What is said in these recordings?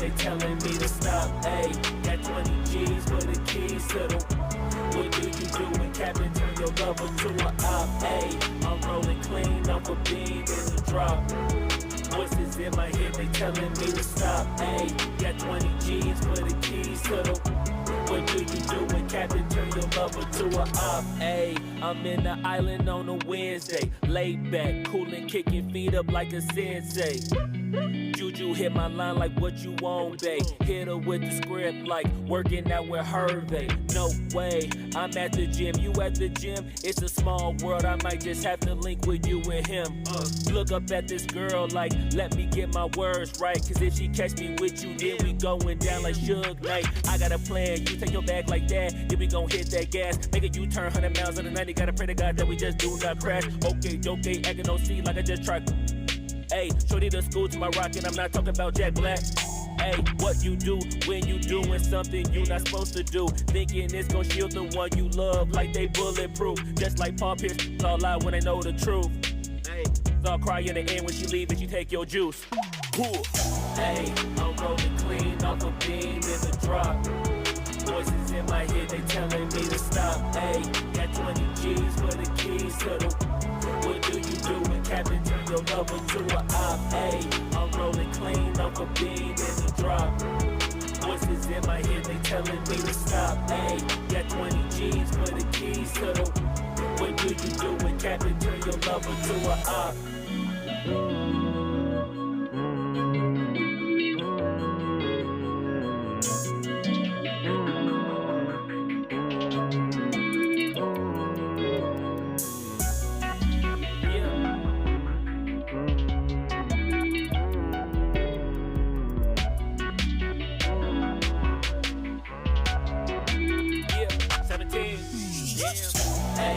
they telling me to stop. Ayy, got 20 G's for the keys to the. What do you do when Captain turn your lover to a op? Ayy, I'm rolling clean off a beam in the drop. Voices in my head, they telling me to stop. Ayy, got 20 G's for the keys to the. What do you do when Captain turn your lover to a op? Ayy, I'm in the island on a Wednesday, laid back, coolin', kicking feet up like a sensei. Juju hit my line like what you want, babe. Hit her with the script like working out with Hervey. No way, I'm at the gym, you at the gym. It's a small world, I might just have to link with you and him. Look up at this girl like, let me get my words right. Cause if she catch me with you, then we going down like Suge Knight. I got a plan, you take your bag like that, then we gon' hit that gas. Make a U-turn 100 miles on the 90, gotta pray to God that we just do not crash. Okay, acting no C like I just tried. Ayy, shorty the school to my rock and I'm not talking about Jack Black. Ayy, what you do when you doing something you not supposed to do? Thinking it's gon' shield the one you love like they bulletproof. Just like Paul Pierce, it's all lie when they know the truth. Ayy, it's all cry in the end when she leave and she take your juice. Ayy, I'm rolling clean off a beam in the drop. Voices in my head, they telling me to stop. Ayy, got 20 G's for the keys to the. What do you do when Captain turn your lover to a op? Ayy, I'm rolling clean off a beam in the drop. Voices in my head, they telling me to stop. Ayy, got 20 G's for the keys to the. What do you do when Captain turn your lover to a op?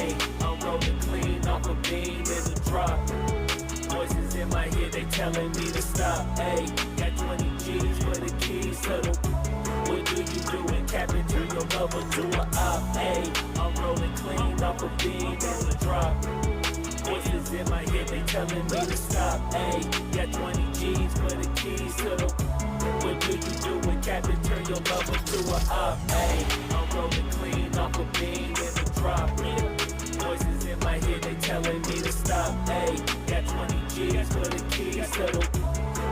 Ayy, I'm rolling clean off a beam in the drop. Voices in my head, they telling me to stop. Ayy, got 20 G's for the keys to the. What do you do when Captain turn your lover to a op? Ayy, I'm rolling clean off a beam in the drop. Voices in my head, they telling me to stop. Ayy, got 20 G's for the keys to the. What do you do when Captain turn your lover to a op? Ayy, I'm rolling clean off a beam in the drop. Voices in my head, they telling me to stop. Ayy, got 20 G's for the keys to the.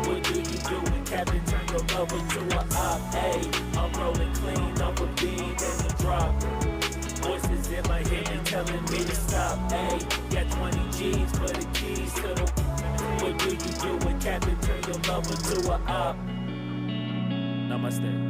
What do you do when Captain turn your lover to a op? Ayy, I'm rolling clean off a beam in the drop. Voices in my head, they telling me to stop. Ayy, got 20 G's for the keys to the. What do you do when Captain turn your lover to a op? Namaste.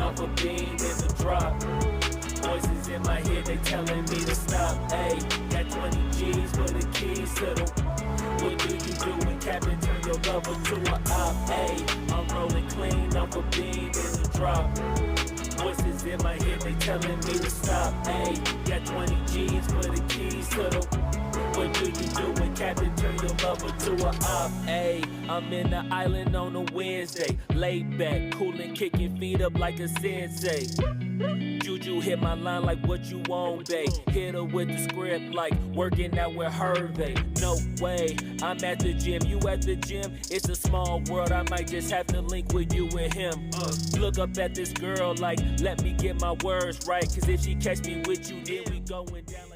Off a beam in the drop. Voices in my head, they telling me to stop. Ayy, got 20 G's for the keys to the. What do you do when Captain turn your lover to a op? Ayy, I'm rolling clean off a beam in the drop. Voices in my head, they telling me to stop. Ayy, got 20 G's for the keys to the. What do you do when Captain turn your lover to a op? Ayy, I'm in the island on a Wednesday, laid back, coolin', kicking feet up like a sensei. Juju hit my line like what you want, babe. Hit her with the script like working out with Hervey. No way, I'm at the gym, you at the gym. It's a small world, I might just have to link with you and him. Look up at this girl like, let me get my words right. Cause if she catch me with you, then we going down.